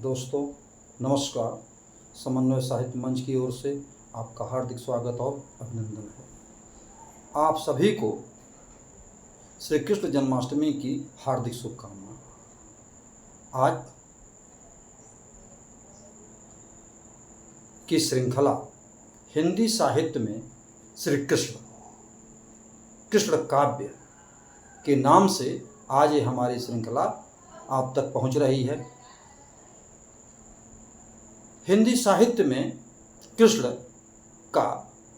दोस्तों नमस्कार। समन्वय साहित्य मंच की ओर से आपका हार्दिक स्वागत और अभिनंदन है। आप सभी को श्री कृष्ण जन्माष्टमी की हार्दिक शुभकामनाएं। आज की श्रृंखला हिंदी साहित्य में श्री कृष्ण काव्य के नाम से आज ये हमारी श्रृंखला आप तक पहुंच रही है। हिंदी साहित्य में कृष्ण का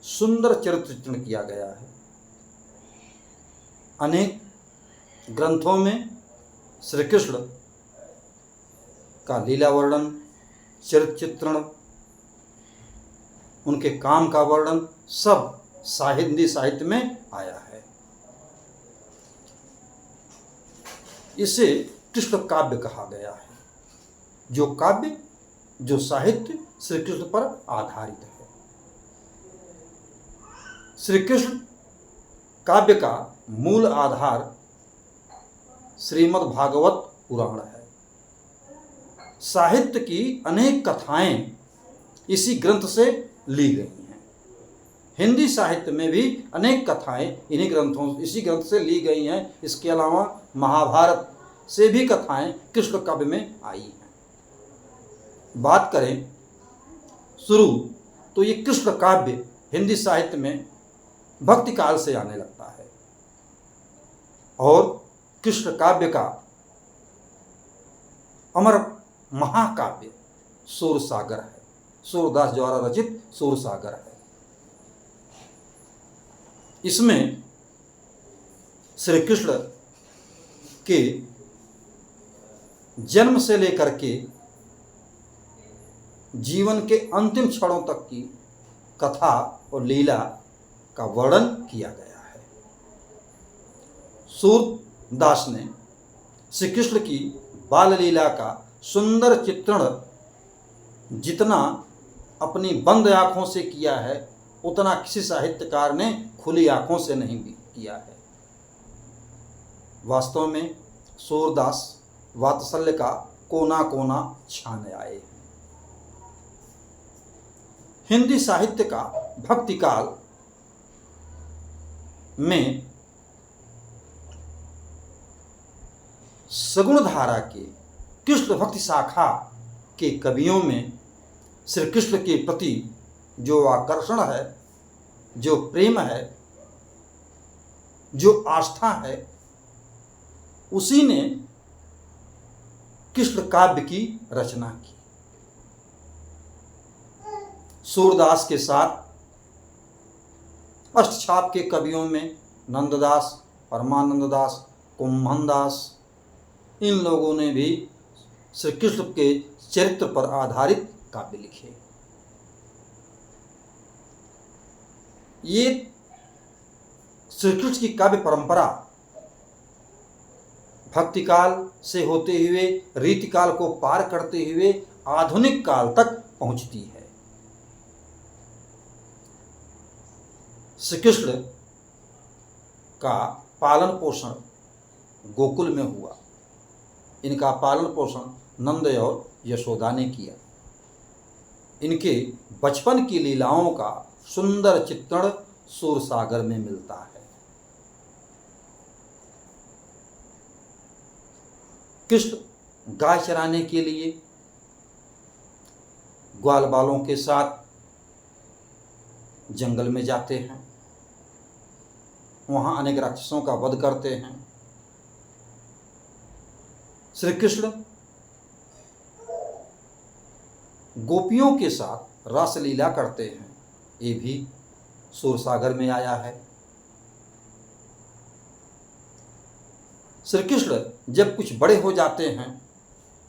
सुंदर चरित्र चित्रण किया गया है। अनेक ग्रंथों में श्री कृष्ण का लीला वर्णन, चरित्र चित्रण, उनके काम का वर्णन सब हिंदी साहित्य में आया है। इसे कृष्ण काव्य कहा गया है, जो साहित्य श्री कृष्ण पर आधारित है। श्री कृष्ण काव्य का मूल आधार श्रीमद् भागवत पुराण है। साहित्य की अनेक कथाएं इसी ग्रंथ से ली गई हैं। हिंदी साहित्य में भी अनेक कथाएं इसी ग्रंथ से ली गई हैं। इसके अलावा महाभारत से भी कथाएं कृष्ण काव्य में आई हैं। बात करें शुरू तो ये कृष्ण काव्य हिंदी साहित्य में भक्ति काल से आने लगता है और कृष्ण काव्य का अमर महाकाव्य सूरसागर है। सूरदास द्वारा रचित सूरसागर है। इसमें श्री कृष्ण के जन्म से लेकर के जीवन के अंतिम क्षणों तक की कथा और लीला का वर्णन किया गया है। सूरदास ने श्री कृष्ण की बाल लीला का सुंदर चित्रण जितना अपनी बंद आंखों से किया है, उतना किसी साहित्यकार ने खुली आंखों से नहीं भी किया है। वास्तव में सूरदास वात्सल्य का कोना कोना छाने आए। हिंदी साहित्य का भक्ति काल में सगुण धारा के कृष्ण भक्ति शाखा के कवियों में श्री कृष्ण के प्रति जो आकर्षण है, जो प्रेम है, जो आस्था है, उसी ने कृष्ण काव्य की रचना की। सूरदास के साथ अष्टछाप के कवियों में नंददास, परमानंद दास, कुम्भन दास, इन लोगों ने भी श्री कृष्ण के चरित्र पर आधारित काव्य लिखे। ये श्री कृष्ण की काव्य परंपरा भक्ति काल से होते हुए रीतिकाल को पार करते हुए आधुनिक काल तक पहुंचती है। श्री कृष्ण का पालन पोषण गोकुल में हुआ। इनका पालन पोषण नंद और यशोदा ने किया। इनके बचपन की लीलाओं का सुंदर चित्रण सूरसागर में मिलता है। कृष्ण गाय चराने के लिए ग्वाल बालों के साथ जंगल में जाते हैं। वहां अनेक राक्षसों का वध करते हैं। श्री कृष्ण गोपियों के साथ रासलीला करते हैं। ये भी सूरसागर में आया है। श्री कृष्ण जब कुछ बड़े हो जाते हैं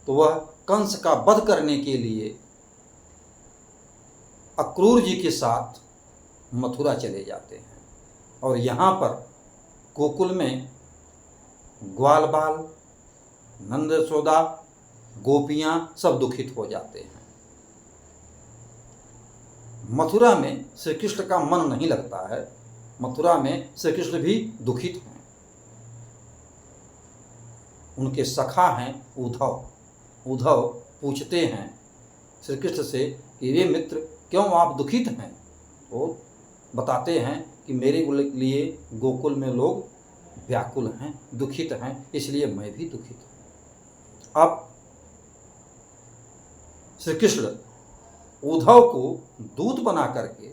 तो वह कंस का वध करने के लिए अक्रूर जी के साथ मथुरा चले जाते हैं और यहाँ पर गोकुल में ग्वाल बाल, नंद यशोदा, गोपियाँ सब दुखित हो जाते हैं। मथुरा में श्री कृष्ण का मन नहीं लगता है। मथुरा में श्री कृष्ण भी दुखित हैं। उनके सखा हैं उद्धव पूछते हैं श्री कृष्ण से कि वे मित्र क्यों आप दुखित हैं, तो बताते हैं कि मेरे लिए गोकुल में लोग व्याकुल हैं, दुखित हैं, इसलिए मैं भी दुखित हूँ। अब श्री कृष्ण उद्धव को दूत बना करके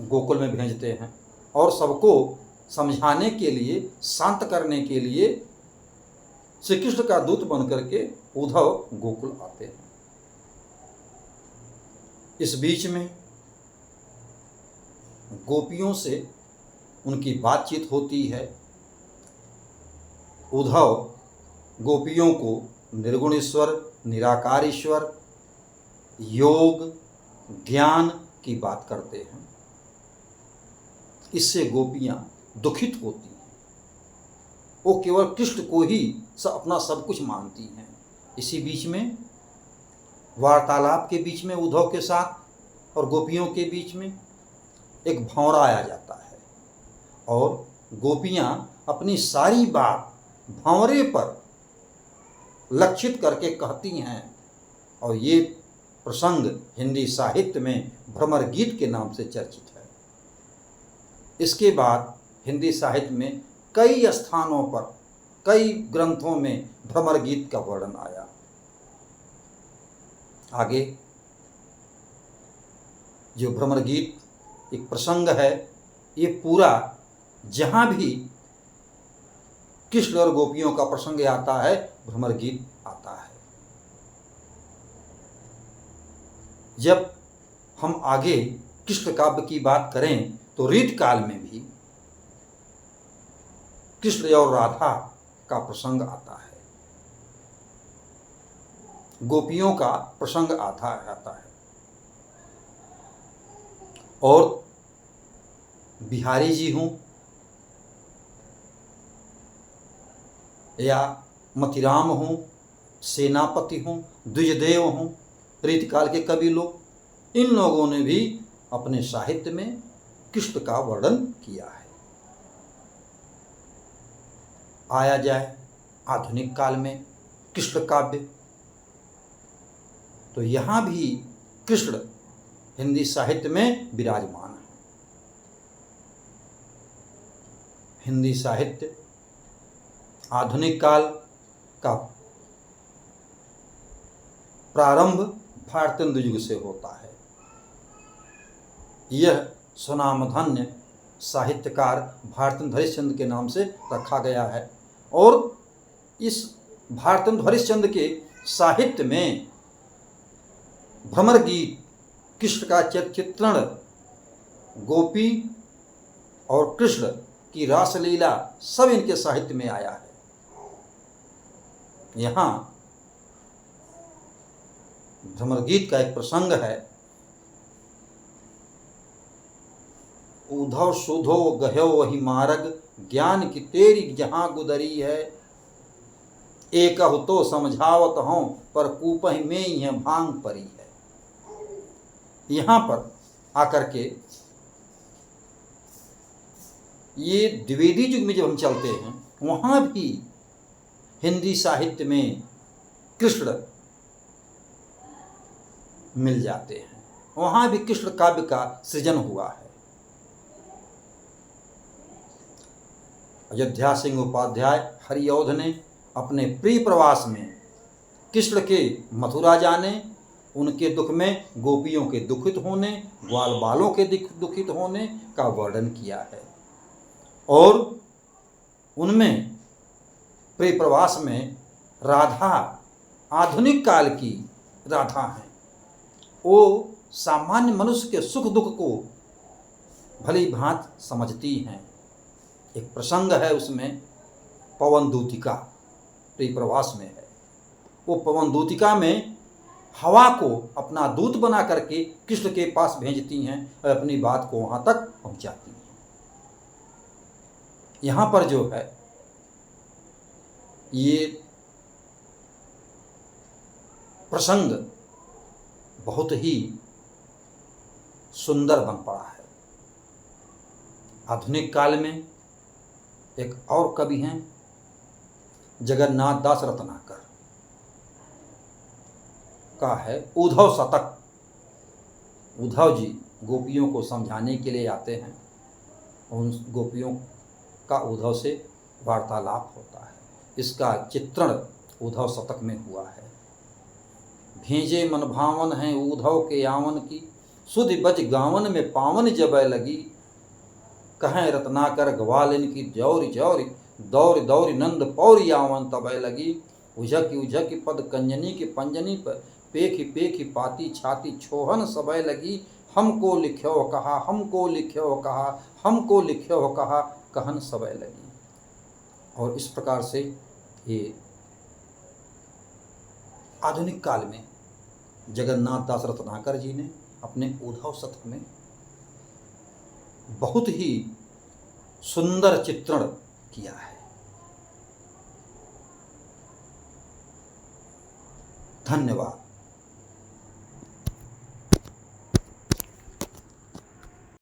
गोकुल में भेजते हैं और सबको समझाने के लिए, शांत करने के लिए श्री कृष्ण का दूत बन करके उद्धव गोकुल आते हैं। इस बीच में गोपियों से उनकी बातचीत होती है। उद्धव गोपियों को निर्गुण ईश्वर, निराकार ईश्वर, योग, ज्ञान की बात करते हैं। इससे गोपियां दुखित होती हैं। वो केवल कृष्ण को ही अपना सब कुछ मानती हैं। इसी बीच में वार्तालाप के बीच में उद्धव के साथ और गोपियों के बीच में एक भंवरा आ जाता है और गोपियां अपनी सारी बात भंवरे पर लक्षित करके कहती हैं और ये प्रसंग हिंदी साहित्य में भ्रमर गीत के नाम से चर्चित है। इसके बाद हिंदी साहित्य में कई स्थानों पर, कई ग्रंथों में भ्रमर गीत का वर्णन आया। आगे जो भ्रमर गीत एक प्रसंग है, ये पूरा जहाँ भी कृष्ण और गोपियों का प्रसंग आता है भ्रमर गीत आता है। जब हम आगे कृष्ण काव्य की बात करें तो रीत काल में भी कृष्ण और राधा का प्रसंग आता है, गोपियों का प्रसंग आता है और बिहारी जी हों या मतिराम हों, सेनापति हों, द्विजदेव हों, रीतकाल के कवि लोग, इन लोगों ने भी अपने साहित्य में कृष्ण का वर्णन किया है। आया जाए आधुनिक काल में कृष्ण काव्य, तो यहाँ भी कृष्ण हिंदी साहित्य में विराजमान है। हिंदी साहित्य आधुनिक काल का प्रारंभ भारतेंदु युग से होता है। यह स्वनामधन्य साहित्यकार भारतेंदु हरिश्चंद्र के नाम से रखा गया है और इस भारतेंदु हरिश्चंद्र के साहित्य में भ्रमर गीत, कृष्ण का चित्रण, गोपी और कृष्ण की रासलीला सब इनके साहित्य में आया है। यहाँ भ्रमर गीत का एक प्रसंग है। उद्धव सुधो गह्यो वही मार्ग, ज्ञान की तेरी जहाँ गुदरी है, एक तो समझावत हों पर कूपहि में यह भांग परी है। यहाँ पर आकर के ये द्विवेदी युग में जब हम चलते हैं, वहाँ भी हिंदी साहित्य में कृष्ण मिल जाते हैं, वहाँ भी कृष्ण काव्य का सृजन हुआ है। अयोध्या सिंह उपाध्याय हरिऔध ने अपने प्रिय प्रवास में कृष्ण के मथुरा जाने, उनके दुख में गोपियों के दुखित होने, ग्वाल बालों के दुखित होने का वर्णन किया है और उनमें प्रिय प्रवास में राधा आधुनिक काल की राधा हैं। वो सामान्य मनुष्य के सुख दुख को भली भांति समझती हैं। एक प्रसंग है उसमें, पवन दूतिका प्रिय प्रवास में है। वो पवन दूतिका में हवा को अपना दूत बना करके कृष्ण के पास भेजती हैं और अपनी बात को वहाँ तक पहुँचाती हैं। यहाँ पर जो है ये प्रसंग बहुत ही सुंदर बन पड़ा है। आधुनिक काल में एक और कवि हैं जगन्नाथ दास रत्नाकर। का है उद्धव शतक। उद्धव जी गोपियों को समझाने के लिए आते हैं, उन गोपियों का उद्धव से वार्तालाप होता है। इसका चित्रण उद्धव शतक में हुआ है। भेजे मन भावन हैं उद्धव के यावन की, सुधि बज गावन में पावन जबै लगी। कहें रत्नाकर ग्वालिन की जौरि जौरि, दौरि दौरि नंद पौरि यावन तबै लगी। उझक उझक पद कंजनी की पंजनी पर, पेखी पेखी पाती छाती छोहन सबै लगी। हमको लिख्यो कहा, हमको लिख्यो कहा, हमको लिख्यो कहा, कहन सबै लगी। और इस प्रकार से ये आधुनिक काल में जगन्नाथ दास रत्नाकर जी ने अपने उद्धव शतक में बहुत ही सुंदर चित्रण किया है। धन्यवाद।